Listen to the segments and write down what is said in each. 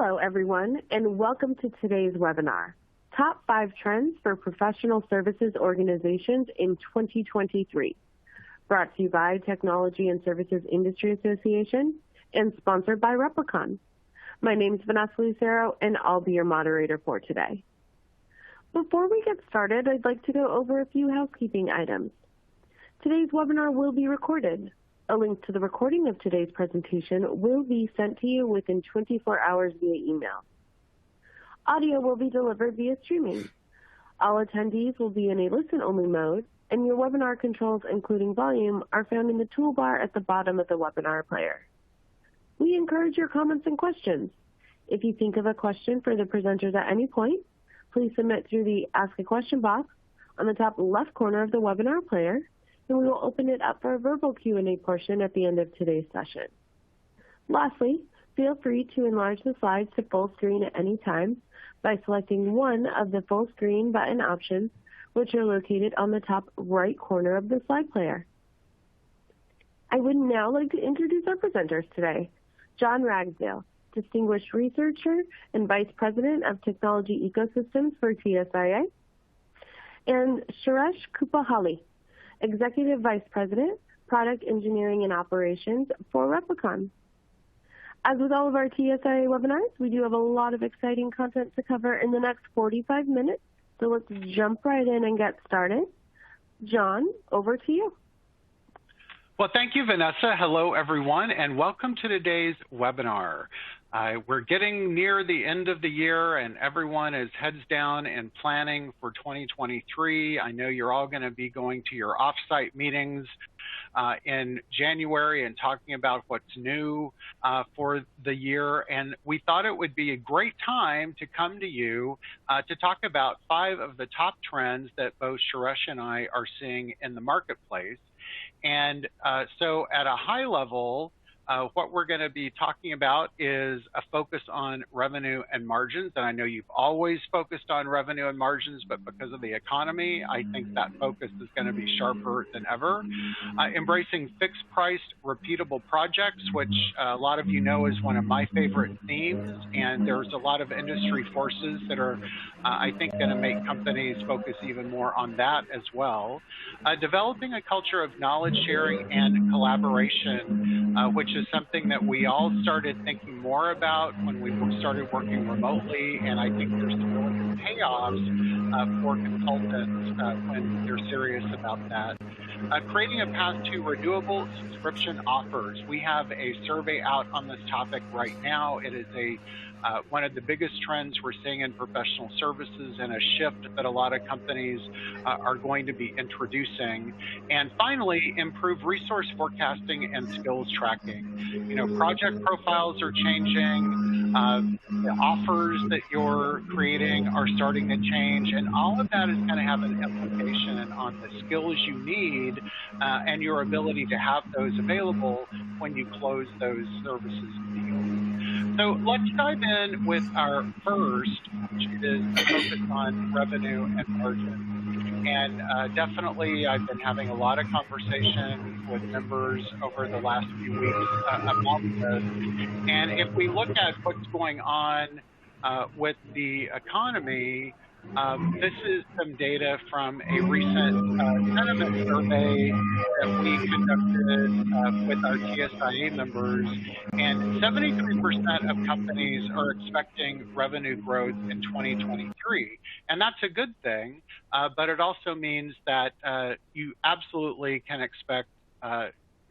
Hello, everyone, and welcome to today's webinar, Top 5 Trends for Professional Services Organizations in 2023, brought to you by Technology and Services Industry Association and sponsored by Replicon. My name is Vanessa Lucero, and I'll be your moderator for today. Before we get started, I'd like to go over a few housekeeping items. Today's webinar will be recorded. A link to the recording of today's presentation will be sent to you within 24 hours via email. Audio will be delivered via streaming. All attendees will be in a listen-only mode, and your webinar controls, including volume, are found in the toolbar at the bottom of the webinar player. We encourage your comments and questions. If you think of a question for the presenters at any point, please submit through the Ask a Question box on the top left corner of the webinar player, and we will open it up for a verbal Q&A portion at the end of today's session. Lastly, feel free to enlarge the slides to full screen at any time by selecting one of the full screen button options, which are located on the top right corner of the slide player. I would now like to introduce our presenters today. John Ragsdale, Distinguished Researcher and Vice President of Technology Ecosystems for TSIA, and Suresh Kupahali, Executive Vice President, Product Engineering and Operations for Replicon. As with all of our TSIA webinars, we do have a lot of exciting content to cover in the next 45 minutes, so let's jump right in and get started. John, over to you. Well, thank you, Vanessa. Hello, everyone, and welcome to today's webinar. We're getting near the end of the year, and everyone is heads down and planning for 2023. I know you're all going to be going to your offsite meetings in January and talking about what's new for the year. And we thought it would be a great time to come to you to talk about 5 of the top trends that both Suresh and I are seeing in the marketplace. And so at a high level, what we're going to be talking about is a focus on revenue and margins. And I know you've always focused on revenue and margins, but because of the economy, I think that focus is going to be sharper than ever. Embracing fixed-priced, repeatable projects, which a lot of you know is one of my favorite themes. And there's a lot of industry forces that are, I think, going to make companies focus even more on that as well. Developing a culture of knowledge sharing and collaboration, which is something that we all started thinking more about when we started working remotely, and I think there's some really good payoffs for consultants when they're serious about that. Creating a path to renewable subscription offers. We have a survey out on this topic right now. It is one of the biggest trends we're seeing in professional services and a shift that a lot of companies are going to be introducing. And finally, improve resource forecasting and skills tracking. You know, project profiles are changing, the offers that you're creating are starting to change, and all of that is going to have an implication on the skills you need and your ability to have those available when you close those services deals. So let's dive in with our first, which is a focus on revenue and margin. And definitely, I've been having a lot of conversation with members over the last few weeks about this. And if we look at what's going on with the economy, this is some data from a recent sentiment survey that we conducted with our TSIA members, and 73% of companies are expecting revenue growth in 2023. And that's a good thing, but it also means that you absolutely can expect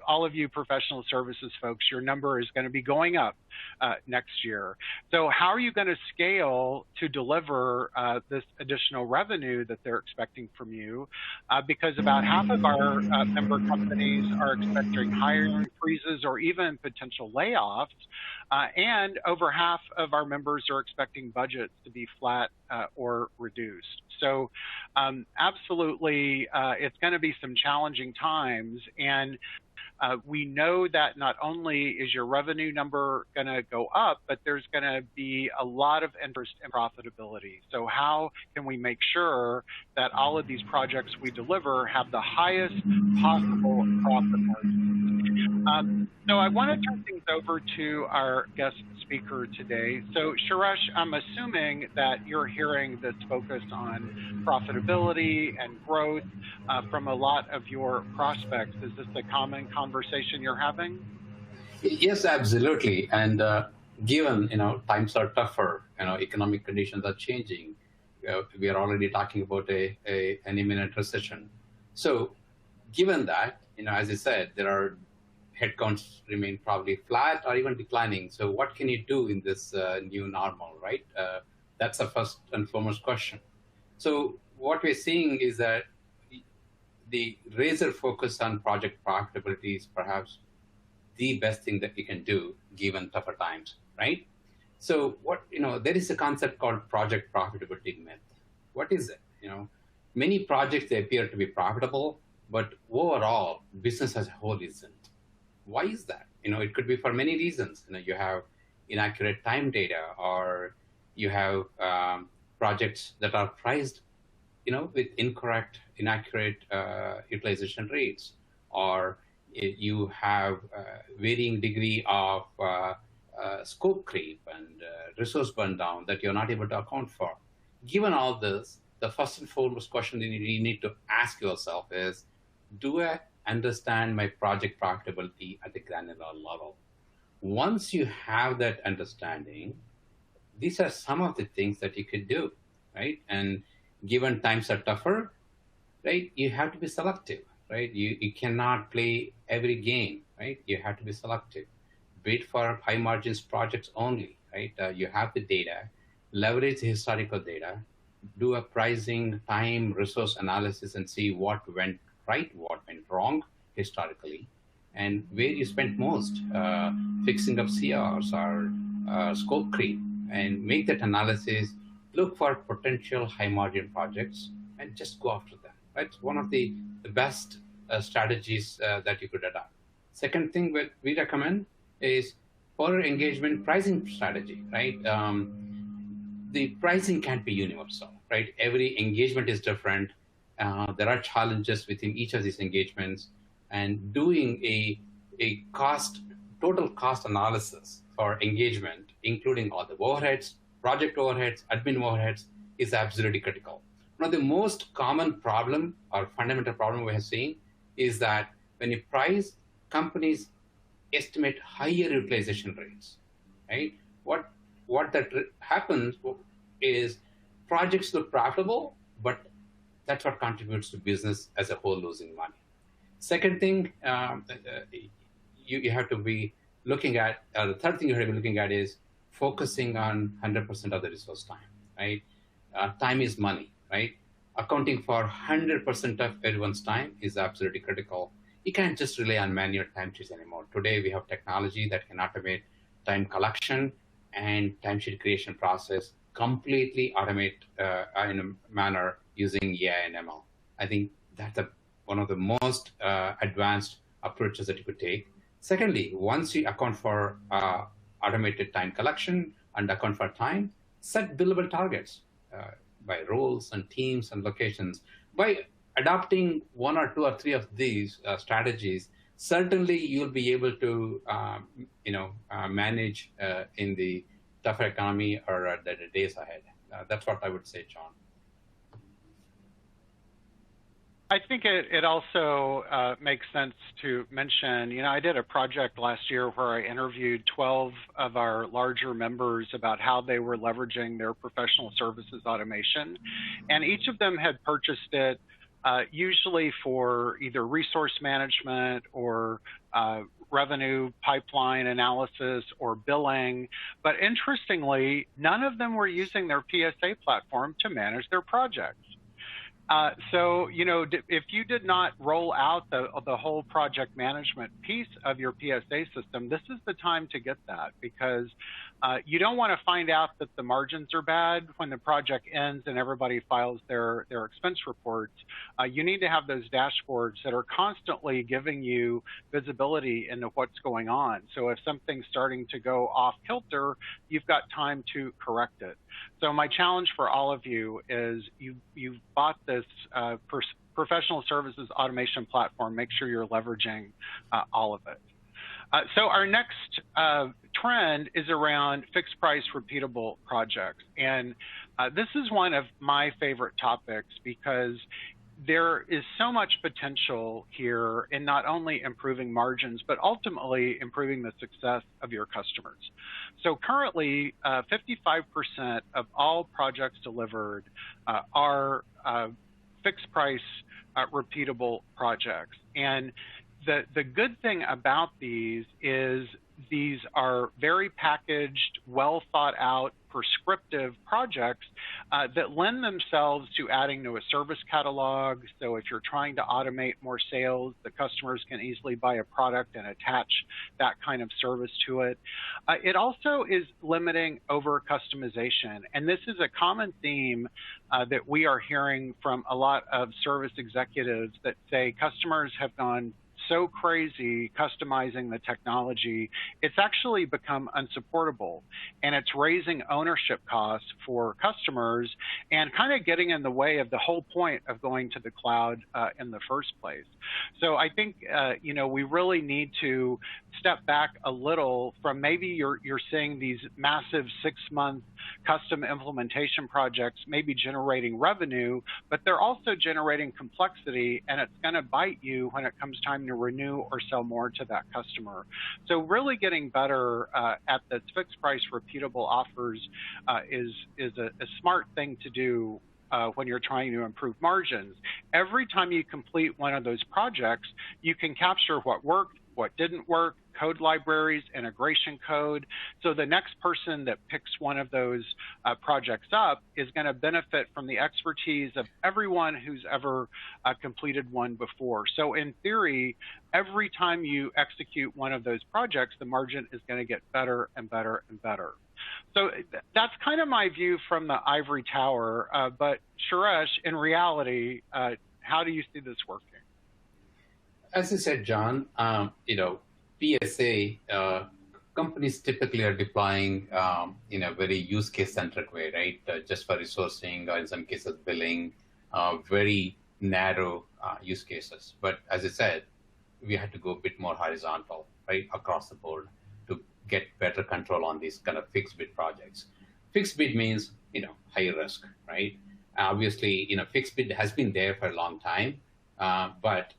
all of you professional services folks, your number is going to be going up next year. So how are you going to scale to deliver this additional revenue that they're expecting from you? Because about half of our member companies are expecting hiring freezes or even potential layoffs, and over half of our members are expecting budgets to be flat or reduced. So absolutely, it's going to be some challenging times, and we know that not only is your revenue number going to go up, but there's going to be a lot of interest in profitability. So how can we make sure that all of these projects we deliver have the highest possible profit margin? So I want to turn things over to our guest speaker today. So Suresh, I'm assuming that you're hearing this focus on profitability and growth from a lot of your prospects. Is this a common conversation you're having? Yes, absolutely. And given times are tougher, economic conditions are changing. We are already talking about an imminent recession. So, given that, as I said, there are headcounts remain probably flat or even declining. So, what can you do in this new normal, right? That's the first and foremost question. So, what we're seeing is that the razor focus on project profitability is perhaps the best thing that we can do given tougher times, right? So there is a concept called project profitability myth. What is it? Many projects, they appear to be profitable, but overall, business as a whole isn't. Why is that? It could be for many reasons. You have inaccurate time data, or you have projects that are priced, with incorrect, inaccurate utilization rates, or you have varying degree of scope creep and resource burn down that you're not able to account for. Given all this, the first and foremost question that you need to ask yourself is, do I understand my project profitability at the granular level? Once you have that understanding, these are some of the things that you could do, right? And given times are tougher, right, you have to be selective, right? You cannot play every game, right? You have to be selective. Wait for high margins projects only, right? You have the data, leverage the historical data, do a pricing, time, resource analysis, and see what went right, what went wrong historically, and where you spent most, fixing up CRs or scope creep, and make that analysis, look for potential high margin projects, and just go after them. Right? It's one of the best strategies that you could adopt. Second thing that we recommend is per engagement pricing strategy, right? The pricing can't be universal, right? Every engagement is different. There are challenges within each of these engagements, and doing a total cost analysis for engagement, including all the overheads, project overheads, admin overheads, is absolutely critical. One of the most common problem or fundamental problem we have seen is that when you price, companies estimate higher utilization rates, right? What that happens is projects look profitable, but that's what contributes to business as a whole losing money. Second thing you have to be looking at, the third thing you have to be looking at is focusing on 100% of the resource time, right? Time is money, right? Accounting for 100% of everyone's time is absolutely critical. You can't just rely on manual timesheets anymore. Today, we have technology that can automate time collection and timesheet creation process, completely automate in a manner using AI and ML. I think that's one of the most advanced approaches that you could take. Secondly, once you account for automated time collection and account for time, set billable targets by roles and teams and locations. By adopting one or two or three of these strategies, certainly you'll be able to manage in the tougher economy or the days ahead. That's what I would say, John. I think it also makes sense to mention, I did a project last year where I interviewed 12 of our larger members about how they were leveraging their professional services automation. And each of them had purchased it usually for either resource management or revenue pipeline analysis or billing. But interestingly, none of them were using their PSA platform to manage their projects. So, if you did not roll out the whole project management piece of your PSA system, this is the time to get that, because you don't want to find out that the margins are bad when the project ends and everybody files their expense reports. You need to have those dashboards that are constantly giving you visibility into what's going on. So if something's starting to go off kilter, you've got time to correct it. So my challenge for all of you is you've bought this professional services automation platform. Make sure you're leveraging all of it. So our next trend is around fixed price repeatable projects. And this is one of my favorite topics because there is so much potential here in not only improving margins, but ultimately improving the success of your customers. So currently, 55% of all projects delivered are fixed price repeatable projects. And the good thing about these is these are very packaged, well thought out, prescriptive projects that lend themselves to adding to a service catalog. So if you're trying to automate more sales, the customers can easily buy a product and attach that kind of service to it. It also is limiting over customization. And this is a common theme that we are hearing from a lot of service executives that say customers have gone so crazy customizing the technology, it's actually become unsupportable. And it's raising ownership costs for customers and kind of getting in the way of the whole point of going to the cloud in the first place. So I think, we really need to step back a little from maybe you're seeing these massive 6-month custom implementation projects maybe generating revenue, but they're also generating complexity, and it's going to bite you when it comes time to renew or sell more to that customer. So really getting better at this fixed price repeatable offers is a smart thing to do when you're trying to improve margins. Every time you complete one of those projects, you can capture what worked, what didn't work, code libraries, integration code. So the next person that picks one of those projects up is going to benefit from the expertise of everyone who's ever completed one before. So in theory, every time you execute one of those projects, the margin is going to get better and better and better. So that's kind of my view from the ivory tower. But Suresh, in reality, how do you see this working? As you said, John, PSA, companies typically are deploying in a very use case centric way, right? Just for resourcing or in some cases billing, very narrow use cases. But as I said, we had to go a bit more horizontal, right, across the board to get better control on these kind of fixed bid projects. Fixed bid means, higher risk, right? Obviously, fixed bid has been there for a long time, but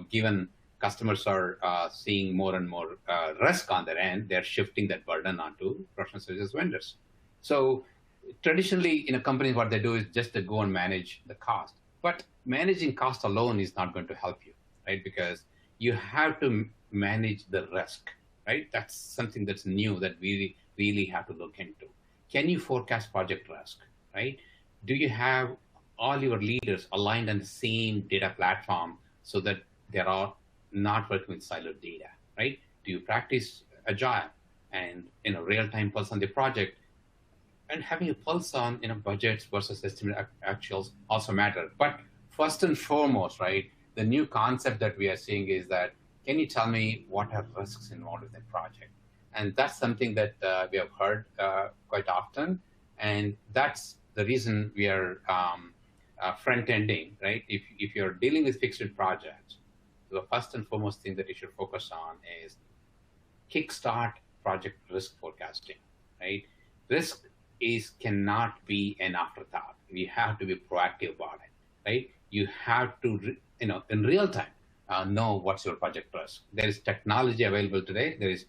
given customers are seeing more and more risk on their end, they're shifting that burden onto professional services vendors. So traditionally, companies, what they do is just to go and manage the cost. But managing cost alone is not going to help you, right? Because you have to manage the risk, right? That's something that's new that we really have to look into. Can you forecast project risk, right? Do you have all your leaders aligned on the same data platform so that they are not working with siloed data, right? Do you practice agile and real-time pulse on the project? And having a pulse on budgets versus estimated actuals also matter. But first and foremost, right, the new concept that we are seeing is that, can you tell me what are risks involved with that project? And that's something that we have heard quite often. And that's the reason we are front-ending, right? If you're dealing with fixed projects, the first and foremost thing that you should focus on is kickstart project risk forecasting, right? Risk cannot be an afterthought. We have to be proactive about it, right? You have to, in real time, know what's your project risk. There is technology available today. There is,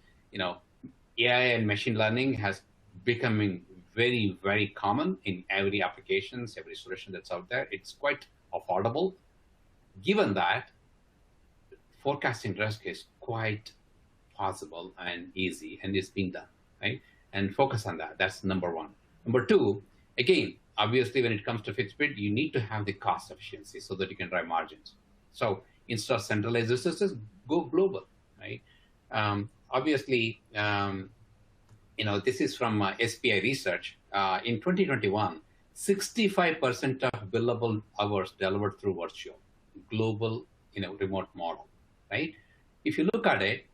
AI and machine learning has becoming very, very common in every applications, every solution that's out there. It's quite affordable. Given that, forecasting risk is quite possible and easy, and it's being done, right? And focus on that. That's number one. Number two, again, obviously, when it comes to fixed bid, you need to have the cost efficiency so that you can drive margins. So instead of centralized resources, go global, right? Obviously, this is from SPI research. In 2021, 65% of billable hours delivered through virtual, global, remote model, right? If you look at it,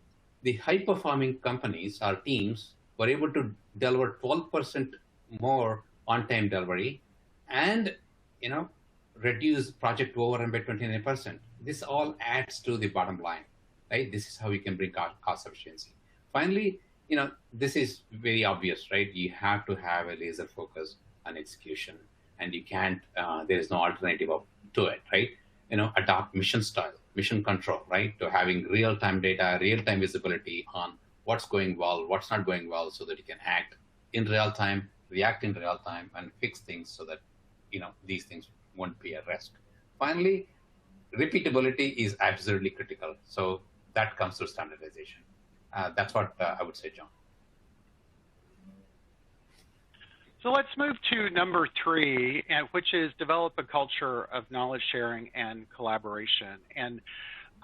the high-performing companies or teams were able to deliver 12% more on-time delivery and, reduce project overrun by 29%. This all adds to the bottom line, right? This is how you can bring cost efficiency. Finally, this is very obvious, right? You have to have a laser focus on execution, and you can't, there is no alternative to it, right? Adopt mission style, mission control, right? To having real-time data, real-time visibility on what's going well, what's not going well, so that you can act in real time, react in real time, and fix things so that, these things won't be at risk. Finally, repeatability is absolutely critical. So that comes through standardization. That's what I would say, John. So let's move to number 3, which is develop a culture of knowledge sharing and collaboration. And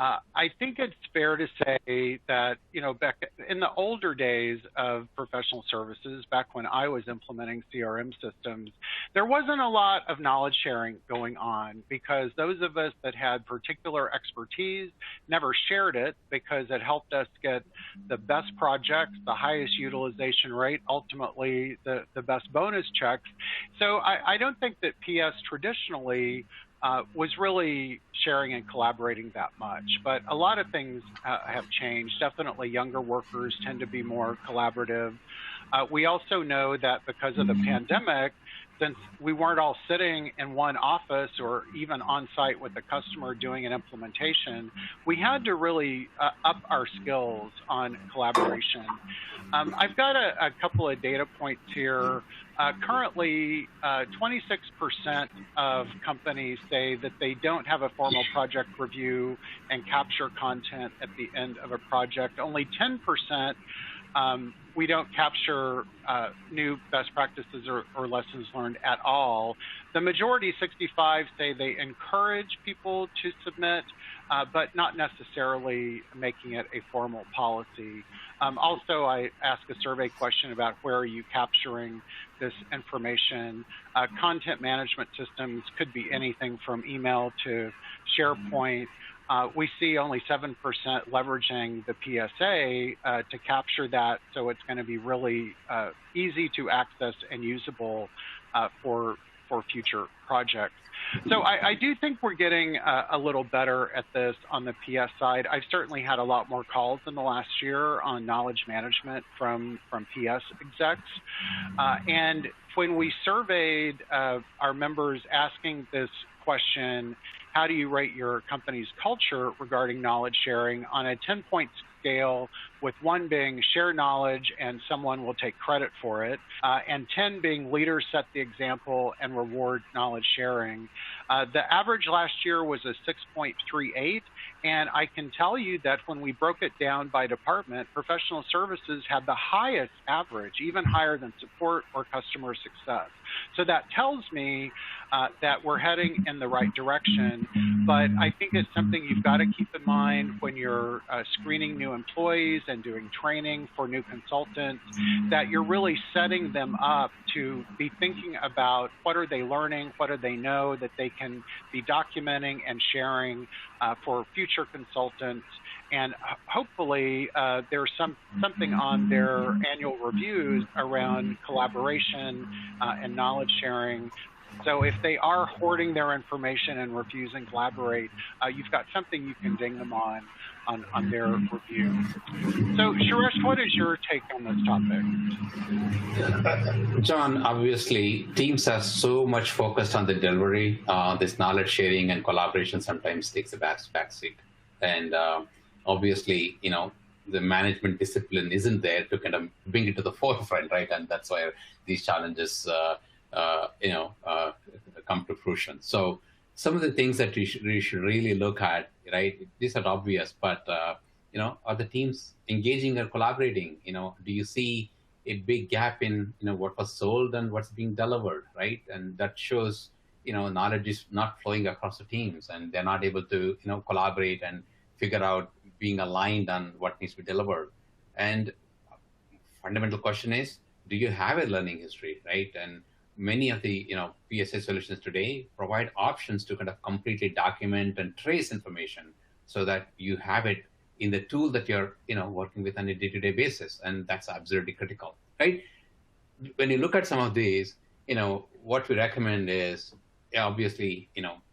I think it's fair to say that, back in the older days of professional services, back when I was implementing CRM systems, there wasn't a lot of knowledge sharing going on because those of us that had particular expertise never shared it because it helped us get the best projects, the highest utilization rate, ultimately the best bonus checks. So I don't think that PS traditionally was really sharing and collaborating that much. But a lot of things have changed. Definitely younger workers tend to be more collaborative. We also know that because of the pandemic, since we weren't all sitting in one office or even on site with the customer doing an implementation, we had to really up our skills on collaboration. I've got a couple of data points here. Currently, 26% of companies say that they don't have a formal project review and capture content at the end of a project. Only 10% we don't capture new best practices or lessons learned at all. The majority, 65, say they encourage people to submit, but not necessarily making it a formal policy. Also, I asked a survey question about where are you capturing this information. Content management systems could be anything from email to SharePoint. We see only 7% leveraging the PSA to capture that, so it's going to be really easy to access and usable for future projects. So I do think we're getting a little better at this on the PS side. I've certainly had a lot more calls in the last year on knowledge management from PS execs. And when we surveyed our members asking this question, how do you rate your company's culture regarding knowledge sharing on a 10-point scale, with 1 being share knowledge and someone will take credit for it, and 10 being leaders set the example and reward knowledge sharing. The average last year was a 6.38, and I can tell you that when we broke it down by department, professional services had the highest average, even higher than support or customer success. So that tells me that we're heading in the right direction, but I think it's something you've got to keep in mind when you're screening new employees and doing training for new consultants, that you're really setting them up to be thinking about what are they learning, what do they know that they can be documenting and sharing for future consultants. And hopefully there's something on their annual reviews around collaboration and knowledge sharing. So if they are hoarding their information and refusing to collaborate, you've got something you can ding them on their review. So Suresh, what is your take on this topic? John, obviously teams are so much focused on the delivery. This knowledge sharing and collaboration sometimes takes a backseat. And obviously, the management discipline isn't there to kind of bring it to the forefront, right? And that's why these challenges come to fruition. So some of the things that we should really look at, right? These are obvious, but are the teams engaging or collaborating? Do you see a big gap in what was sold and what's being delivered, right? And that shows knowledge is not flowing across the teams, and they're not able to collaborate and figure out being aligned on what needs to be delivered. And fundamental question is, do you have a learning history, right? And many of the PSA solutions today provide options to kind of completely document and trace information so that you have it in the tool that you're working with on a day-to-day basis, and that's absolutely critical, right? When you look at some of these, what we recommend is obviously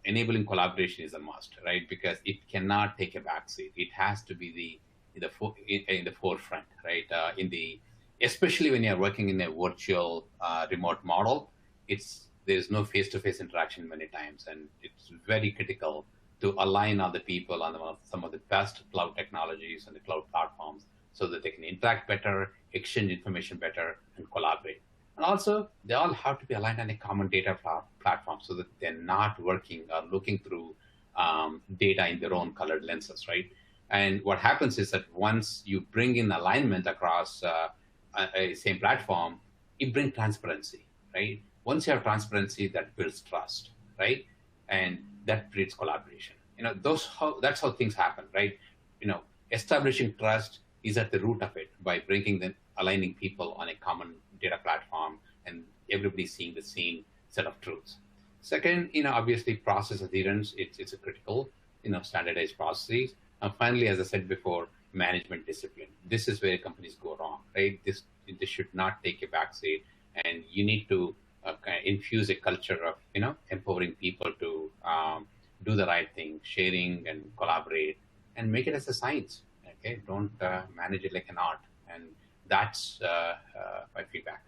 enabling collaboration is a must, right? Because it cannot take a backseat. It has to be in the forefront, right? Especially when you're working in a virtual remote model, there's no face-to-face interaction many times, and it's very critical to align all the people on some of the best cloud technologies and the cloud platforms so that they can interact better, exchange information better, and collaborate. And also, they all have to be aligned on a common data platform so that they're not working or looking through data in their own colored lenses, right? And what happens is that once you bring in alignment across a same platform, you bring transparency, right? Once you have transparency, that builds trust, right? And that breeds collaboration. That's how things happen, right? Establishing trust is at the root of it by aligning people on a common data platform and everybody seeing the same set of truths. Second, obviously process adherence, it's a critical, standardized processes. And finally, as I said before, management discipline. This is where companies go wrong, right? This should not take a backseat, and you need to kind of infuse a culture of, empowering people to do the right thing, sharing and collaborate, and make it as a science. Okay, don't manage it like an art. And that's my feedback.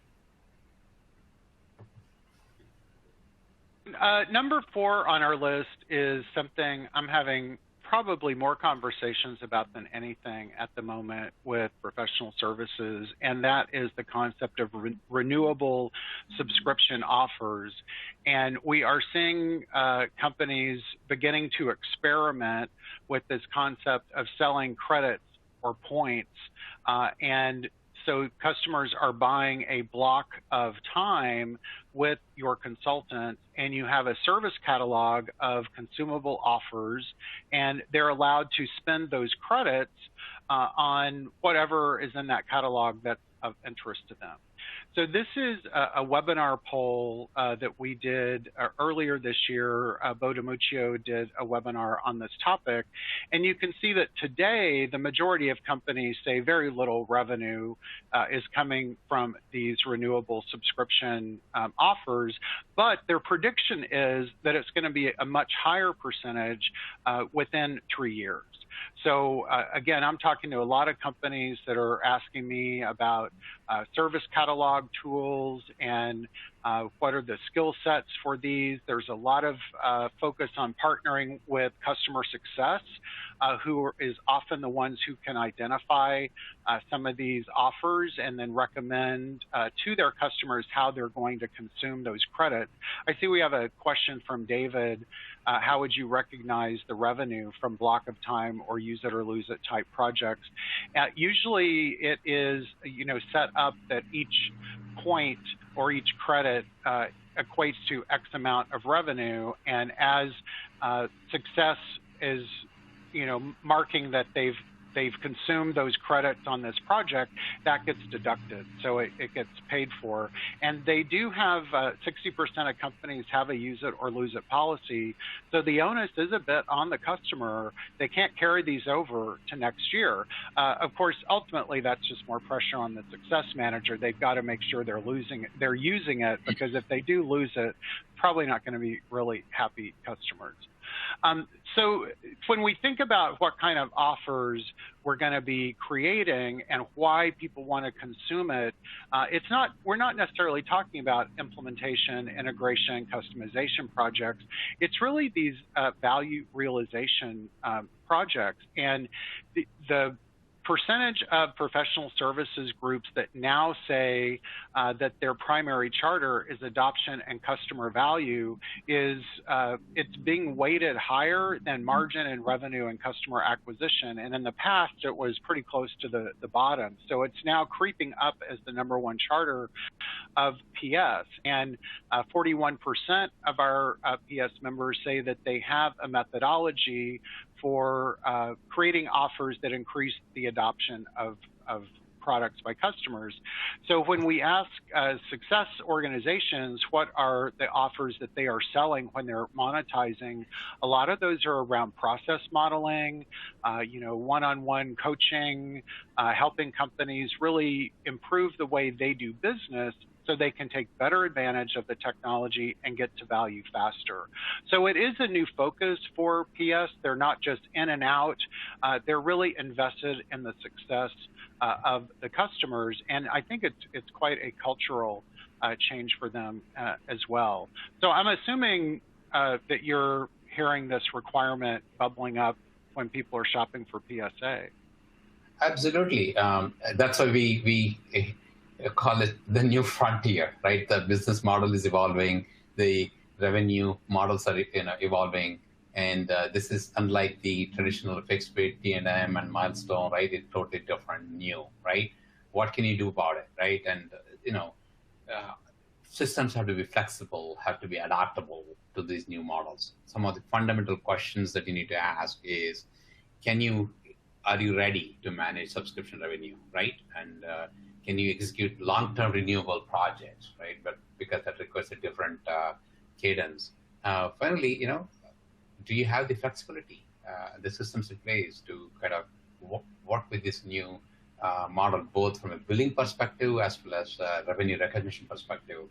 Number 4 on our list is something I'm having probably more conversations about than anything at the moment with professional services, and that is the concept of renewable subscription offers. And we are seeing companies beginning to experiment with this concept of selling credits or points, and so customers are buying a block of time with your consultant, and you have a service catalog of consumable offers, and they're allowed to spend those credits on whatever is in that catalog that's of interest to them. So this is a webinar poll that we did earlier this year. Bo DiMuccio did a webinar on this topic, and you can see that today the majority of companies say very little revenue is coming from these renewable subscription offers, but their prediction is that it's going to be a much higher percentage within 3 years. So again, I'm talking to a lot of companies that are asking me about service catalog tools and what are the skill sets for these. There's a lot of focus on partnering with customer success, who is often the ones who can identify some of these offers and then recommend to their customers how they're going to consume those credits. I see we have a question from David. How would you recognize the revenue from block of time or use it or lose it type projects? Usually it is, set up that each point or each credit equates to X amount of revenue, and as success is, marking that they've consumed those credits on this project, that gets deducted, so it gets paid for. And they do have 60% of companies have a use it or lose it policy, so the onus is a bit on the customer. They can't carry these over to next year. Of course, ultimately, that's just more pressure on the success manager. They've got to make sure they're using it, because if they do lose it, probably not going to be really happy customers. So when we think about what kind of offers we're going to be creating and why people want to consume it, we're not necessarily talking about implementation, integration, customization projects. It's really these value realization projects. And the percentage of professional services groups that now say that their primary charter is adoption and customer value is it's being weighted higher than margin and revenue and customer acquisition. And in the past, it was pretty close to the bottom. So it's now creeping up as the #1 charter of PS. And 41% of our PS members say that they have a methodology for creating offers that increase the adoption of products by customers. So when we ask success organizations what are the offers that they are selling when they're monetizing, a lot of those are around process modeling, one-on-one coaching, helping companies really improve the way they do business so they can take better advantage of the technology and get to value faster. So it is a new focus for PS. They're not just in and out. They're really invested in the success of the customers, and I think it's quite a cultural change for them as well. So I'm assuming that you're hearing this requirement bubbling up when people are shopping for PSA. Absolutely. That's why we call it the new frontier, right? The business model is evolving, the revenue models are evolving, and this is unlike the traditional fixed rate T&M and milestone, right? It's totally different, new, right? What can you do about it, right? And systems have to be flexible, have to be adaptable to these new models. Some of the fundamental questions that you need to ask is, are you ready to manage subscription revenue, right? And can you execute long-term renewable projects, right? But because that requires a different cadence. Finally, do you have the flexibility, the systems in place to kind of work with this new model, both from a billing perspective as well as revenue recognition perspective?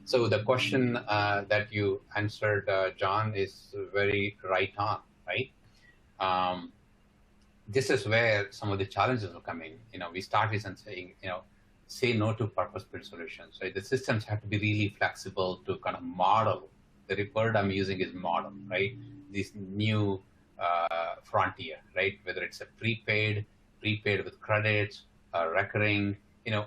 So the question that you answered, John, is very right on, right? This is where some of the challenges will come in. We start with saying, say no to purpose-built solutions. Right? The systems have to be really flexible to kind of model. The word I'm using is model, right? This new frontier, right? Whether it's a prepaid with credits, recurring,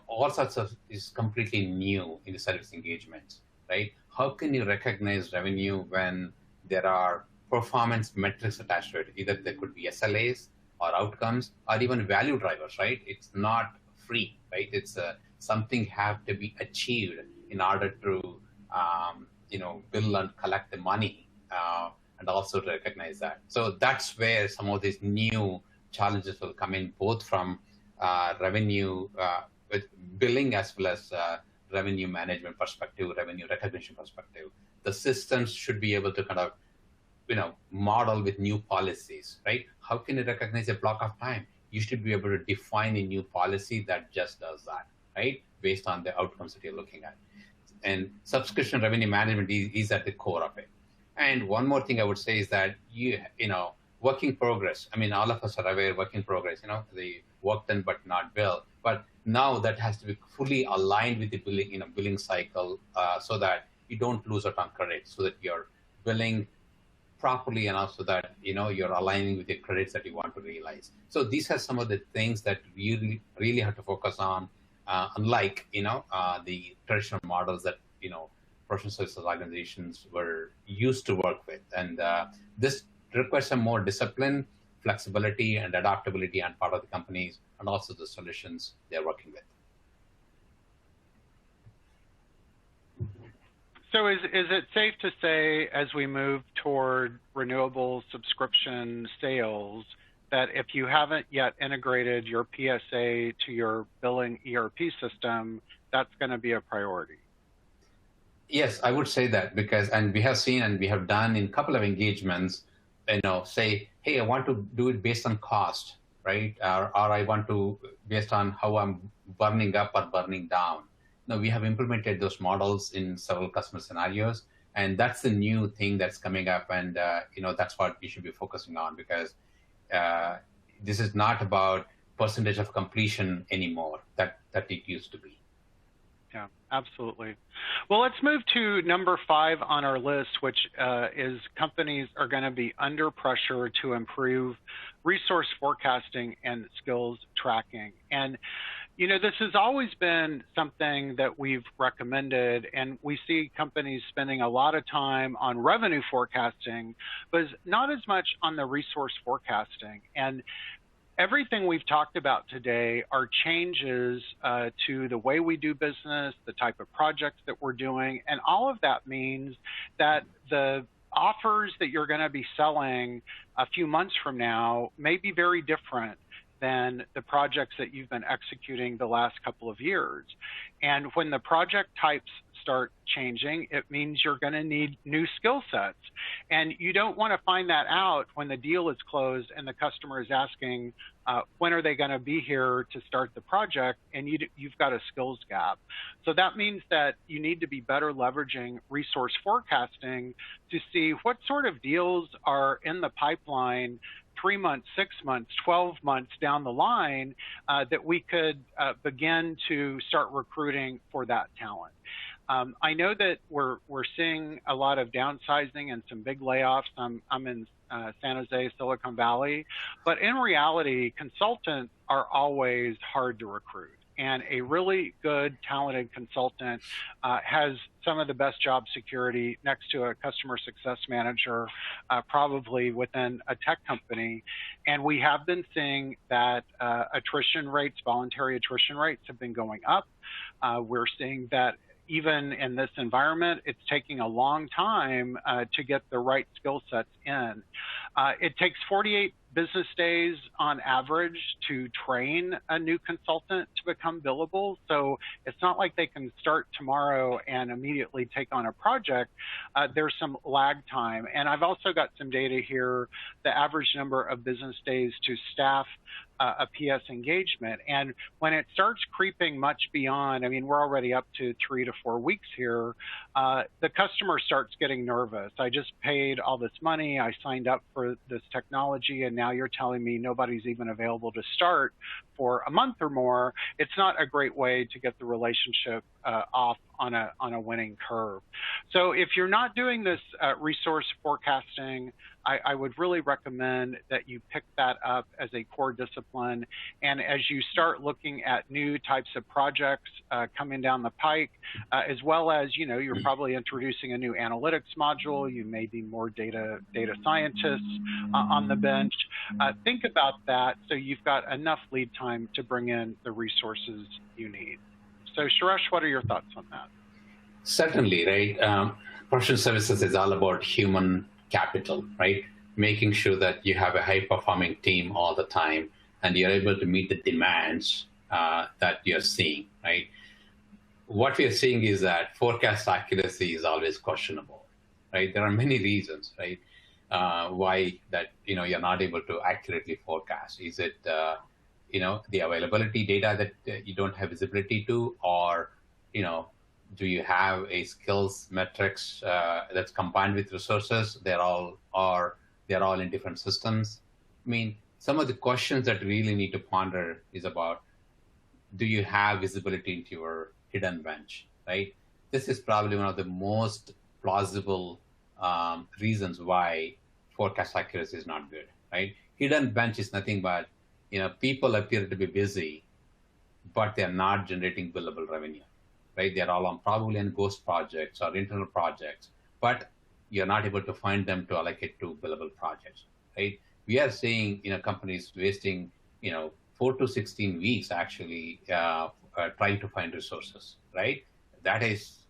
all sorts of is completely new in the service engagements, right? How can you recognize revenue when there are performance metrics attached to it? Either there could be SLAs, or outcomes, or even value drivers, right? It's not free, right? It's something have to be achieved in order to, bill and collect the money, and also to recognize that. So that's where some of these new challenges will come in, both from revenue with billing as well as revenue management perspective, revenue recognition perspective. The systems should be able to kind of model with new policies, right? How can you recognize a block of time? You should be able to define a new policy that just does that, right? Based on the outcomes that you're looking at. And subscription revenue management is at the core of it. And one more thing I would say is that work in progress. I mean, all of us are aware work in progress, the work done but not billed. But now that has to be fully aligned with the billing cycle, so that you don't lose out on credit, so that you're billing properly, and also that you're aligning with the credits that you want to realize. So these are some of the things that we really have to focus on, unlike the traditional models that professional services organizations were used to work with. And this requires some more discipline, flexibility, and adaptability on part of the companies, and also the solutions they're working with. So is it safe to say, as we move toward renewable subscription sales, that if you haven't yet integrated your PSA to your billing ERP system, that's going to be a priority? Yes, I would say that, and we have seen and we have done in a couple of engagements, say, hey, I want to do it based on cost, right? Or I want to, based on how I'm burning up or burning down. Now, we have implemented those models in several customer scenarios, and that's the new thing that's coming up, and that's what we should be focusing on, because this is not about percentage of completion anymore that it used to be. Yeah, absolutely. Well, let's move to number 5 on our list, which is companies are going to be under pressure to improve resource forecasting and skills tracking. And this has always been something that we've recommended, and we see companies spending a lot of time on revenue forecasting, but not as much on the resource forecasting. And everything we've talked about today are changes to the way we do business, the type of projects that we're doing, and all of that means that the offers that you're going to be selling a few months from now may be very different than the projects that you've been executing the last couple of years. And when the project types start changing, it means you're going to need new skill sets. And you don't want to find that out when the deal is closed and the customer is asking, when are they going to be here to start the project, and you've got a skills gap. So that means that you need to be better leveraging resource forecasting to see what sort of deals are in the pipeline 3 months, 6 months, 12 months down the line that we could begin to start recruiting for that talent. I know that we're seeing a lot of downsizing and some big layoffs. I'm in San Jose, Silicon Valley, but in reality, consultants are always hard to recruit. And a really good, talented consultant has some of the best job security next to a customer success manager, probably within a tech company. And we have been seeing that attrition rates, voluntary attrition rates, have been going up. We're seeing that even in this environment, it's taking a long time to get the right skill sets in. It takes 48 business days on average to train a new consultant to become billable. So it's not like they can start tomorrow and immediately take on a project. There's some lag time. And I've also got some data here, the average number of business days to staff a PS engagement. And when it starts creeping much beyond, I mean, we're already up to 3 to 4 weeks here, the customer starts getting nervous. I just paid all this money, I signed up for this technology, and now you're telling me nobody's even available to start for a month or more. It's not a great way to get the relationship off on a winning curve. So if you're not doing this resource forecasting, I would really recommend that you pick that up as a core discipline. And as you start looking at new types of projects coming down the pike, as well as, you know, you're probably introducing a new analytics module, you may be more data scientists on the bench. Think about that so you've got enough lead time to bring in the resources you need. So Suresh, what are your thoughts on that? Certainly, right? Professional services is all about human capital, right? Making sure that you have a high-performing team all the time and you're able to meet the demands that you're seeing, right? What we are seeing is that forecast accuracy is always questionable, right? There are many reasons, right? Why that, you know, you're not able to accurately forecast. Is it, you know, the availability data that you don't have visibility to, or, you know, do you have a skills metrics that's combined with resources? They're all in different systems. I mean, some of the questions that really need to ponder is about, do you have visibility into your hidden bench, right? This is probably one of the most plausible reasons why forecast accuracy is not good, right? Hidden bench is nothing but, you know, people appear to be busy, but they're not generating billable revenue, right? They're all on probably on ghost projects or internal projects, but you're not able to find them to allocate to billable projects, right? We are seeing, you know, companies wasting, you know, 4 to 16 weeks actually trying to find resources, right? That is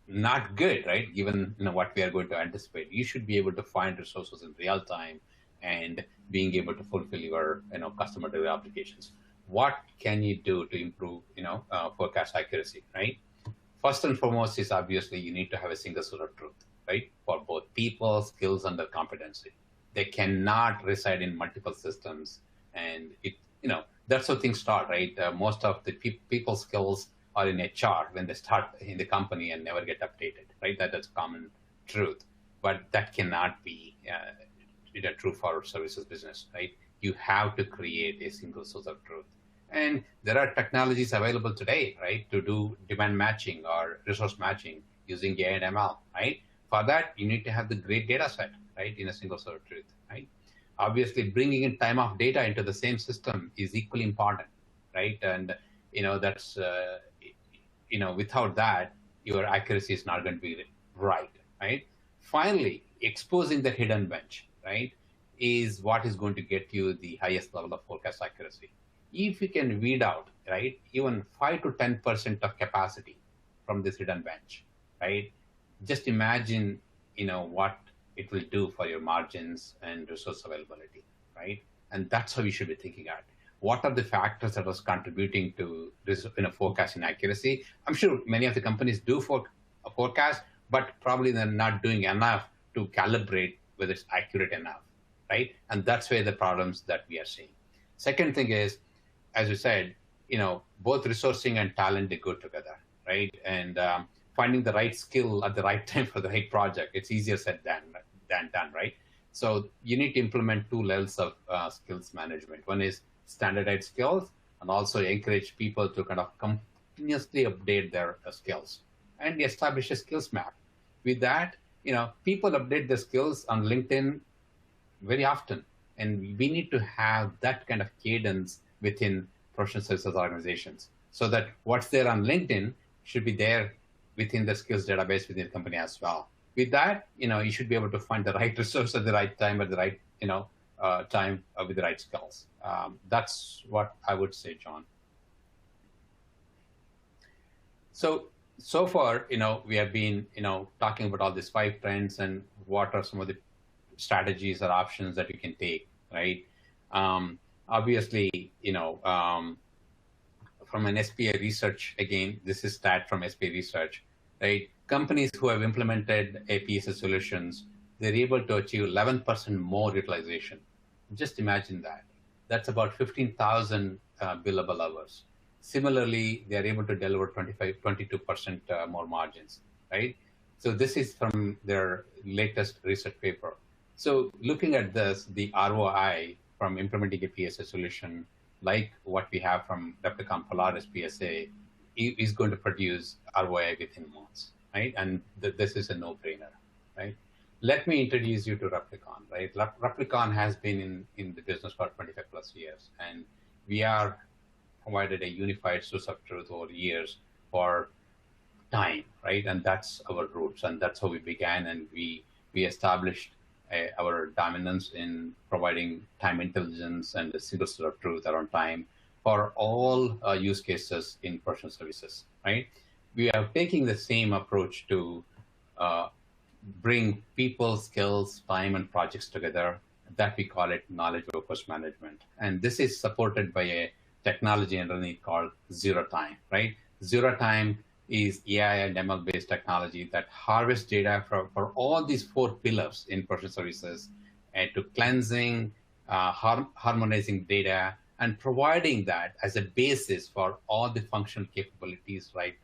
not good, right? Given, you know, what we are going to anticipate. You should be able to find resources in real time and being able to fulfill your, you know, customer delivery applications. What can you do to improve, you know, forecast accuracy, right? First and foremost is obviously you need to have a single source of truth, right? For both people, skills, and their competency. They cannot reside in multiple systems. And it, you know, that's how things start, right? Most of the people skills are in HR when they start in the company and never get updated, right? That's common truth. But that cannot be true for services business, right? You have to create a single source of truth. And there are technologies available today, right, to do demand matching or resource matching using AI and ML, right? For that, you need to have the great data set, right, in a single source of truth, right? Obviously, bringing in time of data into the same system is equally important, right? And, you know, that's, you know, without that, your accuracy is not going to be right, right? Finally, exposing the hidden bench, right, is what is going to get you the highest level of forecast accuracy. If you can weed out, right, even 5 to 10% of capacity from this hidden bench, right, just imagine, you know, what it will do for your margins and resource availability, right? And that's how you should be thinking at. what are the factors that was contributing to this, forecasting accuracy. I'm sure many of the companies do forecast, but probably they're not doing enough to calibrate whether it's accurate enough, right? And that's where the problems that we are seeing. Second thing is, as you said, both resourcing and talent, they go together, right? And finding the right skill at the right time for the right project, it's easier said than done, right? So you need to implement two levels of skills management. One is standardized skills, and also encourage people to kind of continuously update their skills and establish a skills map. With that, people update their skills on LinkedIn very often, and we need to have that kind of cadence within professional services organizations, so that what's there on LinkedIn should be there within the skills database within the company as well. With that, you should be able to find the right resource at the right time, at the right, time with the right skills. That's what I would say, John. So far, we have been, talking about all these 5 trends and what are some of the strategies or options that you can take, right? Obviously, from an SPA research, again, this is stat from SPA research, right? Companies who have implemented APS solutions, they're able to achieve 11% more utilization. Just imagine that. That's about 15,000 billable hours. Similarly, they are able to deliver 22% more margins, right? So this is from their latest research paper. So looking at this, the ROI from implementing a PSA solution, like what we have from Replicon Polaris PSA, is going to produce ROI within months, right? And this is a no-brainer, right? Let me introduce you to Replicon, right? Replicon has been in the business for 25 plus years, and we are provided a unified source of truth over years for time, right? And that's our roots, and that's how we began, and we established our dominance in providing time intelligence and a single source of truth around time for all use cases in professional services, right? We are taking the same approach to bring people, skills, time, and projects together. That we call it knowledge workforce management. And this is supported by a technology underneath called Zero Time, right? Zero Time is AI and ML-based technology that harvests data for all these 4 pillars in professional services, and to cleansing, harmonizing data, and providing that as a basis for all the functional capabilities, right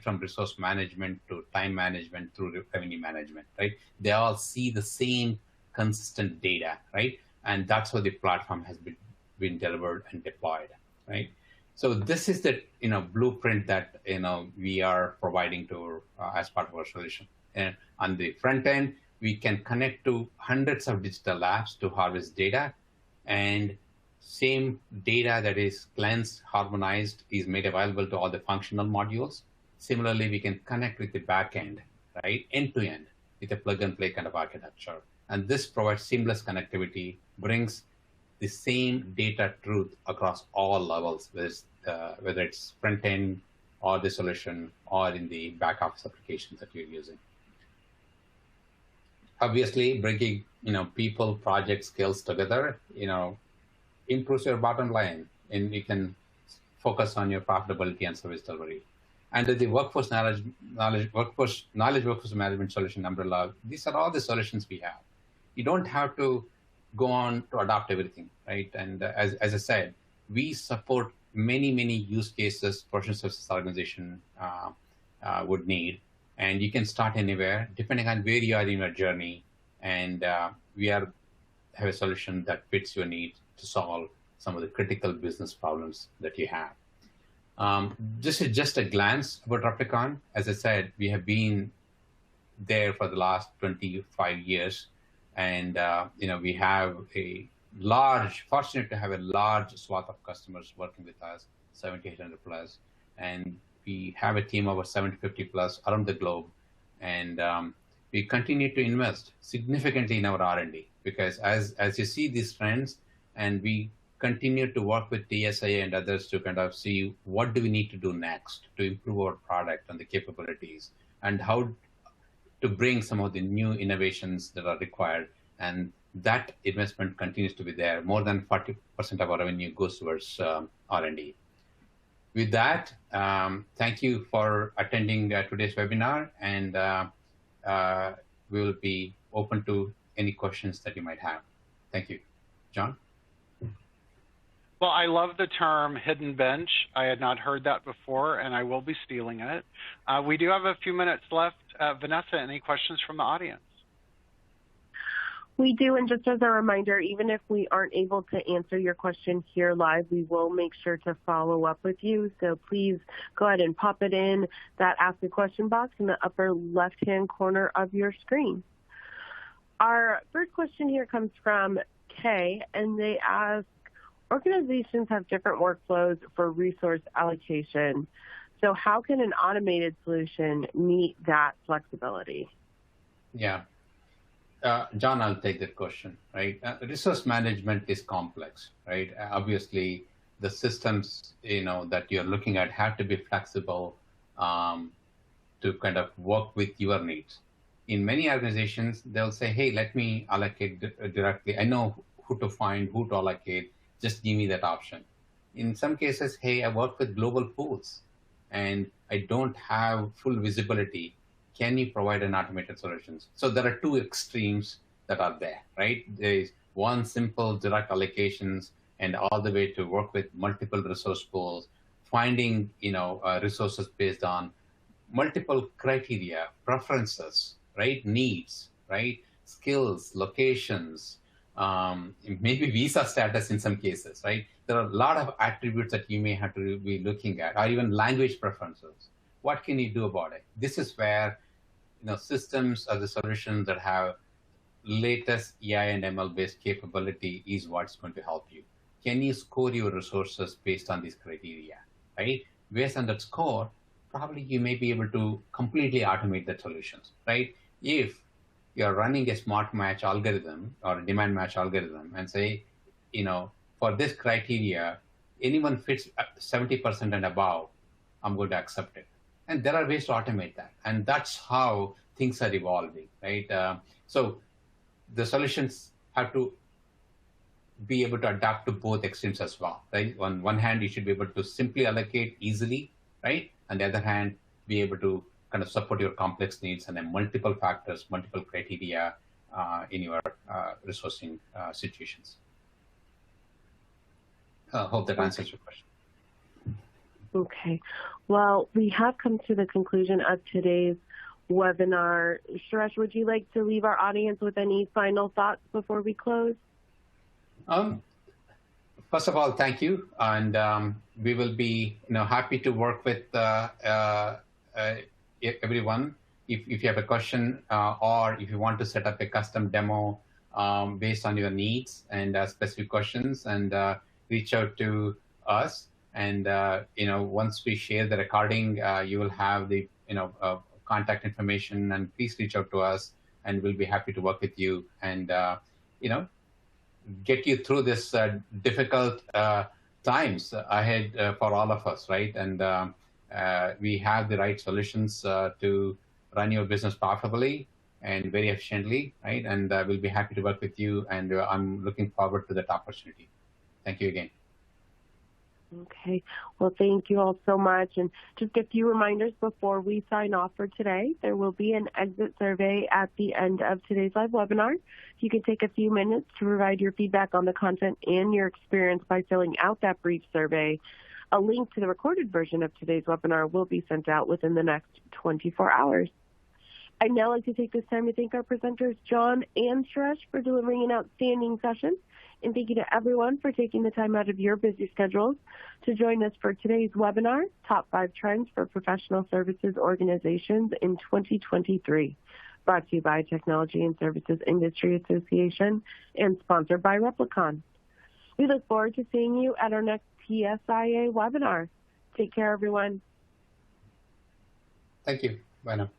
from resource management to time management through revenue management, right? They all see the same consistent data, right? And that's how the platform has been delivered and deployed, right? So this is the blueprint that we are providing to as part of our solution. And on the front end, we can connect to hundreds of digital labs to harvest data, and same data that is cleansed, harmonized, is made available to all the functional modules. Similarly, we can connect with the back end, right, end to end, with a plug and play kind of architecture. And this provides seamless connectivity, brings the same data truth across all levels, whether it's front end or the solution or in the back office applications that you're using. Obviously, bringing people, project, skills together, improves your bottom line, and you can focus on your profitability and service delivery. Under the workforce workforce management solution umbrella, these are all the solutions we have. You don't have to go on to adopt everything, right? And as I said, we support many use cases professional services organization would need, and you can start anywhere depending on where you are in your journey. And we have a solution that fits your needs to solve some of the critical business problems that you have. Just a glance about Replicon. As I said, we have been there for the last 25 years. And, we have fortunate to have a large swath of customers working with us, 7,800 plus. And we have a team of over 750 plus around the globe. And we continue to invest significantly in our R&D, because as you see these trends, and we continue to work with TSIA and others to kind of see what do we need to do next to improve our product and the capabilities, and how to bring some of the new innovations that are required. And that investment continues to be there. More than 40% of our revenue goes towards R&D. With that, thank you for attending today's webinar, and we will be open to any questions that you might have. Thank you. John? Well, I love the term hidden bench. I had not heard that before, and I will be stealing it. We do have a few minutes left. Vanessa, any questions from the audience? We do, and just as a reminder, even if we aren't able to answer your question here live, we will make sure to follow up with you. So please go ahead and pop it in that Ask a Question box in the upper left-hand corner of your screen. Our first question here comes from Kay, and they ask, organizations have different workflows for resource allocation. So how can an automated solution meet that flexibility? Yeah. John, I'll take that question, right? Resource management is complex, right? Obviously, the systems, that you're looking at have to be flexible to kind of work with your needs. In many organizations, they'll say, hey, let me allocate directly. I know who to find, who to allocate. Just give me that option. In some cases, hey, I work with global pools and I don't have full visibility. Can you provide an automated solution? So there are two extremes that are there, right? There is one simple direct allocations and all the way to work with multiple resource pools, finding resources based on multiple criteria, preferences, right? Needs, right? Skills, locations, maybe visa status in some cases, right? There are a lot of attributes that you may have to be looking at, or even language preferences. What can you do about it? This is where systems or the solutions that have latest AI and ML-based capability is what's going to help you. Can you score your resources based on these criteria, right? Based on that score, probably you may be able to completely automate the solutions, right? If you're running a smart match algorithm or a demand match algorithm and say, for this criteria, anyone fits 70% and above, I'm going to accept it. And there are ways to automate that. And that's how things are evolving, right? So the solutions have to be able to adapt to both extremes as well, right? On one hand, you should be able to simply allocate easily, right? On the other hand, be able to kind of support your complex needs and then multiple factors, multiple criteria in your resourcing situations. I hope that answers your question. Okay. Well, we have come to the conclusion of today's webinar. Suresh, would you like to leave our audience with any final thoughts before we close? First of all, thank you. And we will be happy to work with everyone. If you have a question or if you want to set up a custom demo based on your needs and specific questions, and reach out to us. And once we share the recording, you will have the contact information, and please reach out to us, and we'll be happy to work with you and get you through this difficult times ahead for all of us, right? And we have the right solutions to run your business profitably and very efficiently, right? And we'll be happy to work with you, and I'm looking forward to that opportunity. Thank you again. Okay. Well, thank you all so much. And just a few reminders before we sign off for today. There will be an exit survey at the end of today's live webinar. You can take a few minutes to provide your feedback on the content and your experience by filling out that brief survey. A link to the recorded version of today's webinar will be sent out within the next 24 hours. I'd now like to take this time to thank our presenters, John and Suresh, for delivering an outstanding session. And thank you to everyone for taking the time out of your busy schedules to join us for today's webinar, Top 5 Trends for Professional Services Organizations in 2023, brought to you by Technology and Services Industry Association and sponsored by Replicon. We look forward to seeing you at our next TSIA webinar. Take care, everyone. Thank you. Bye now.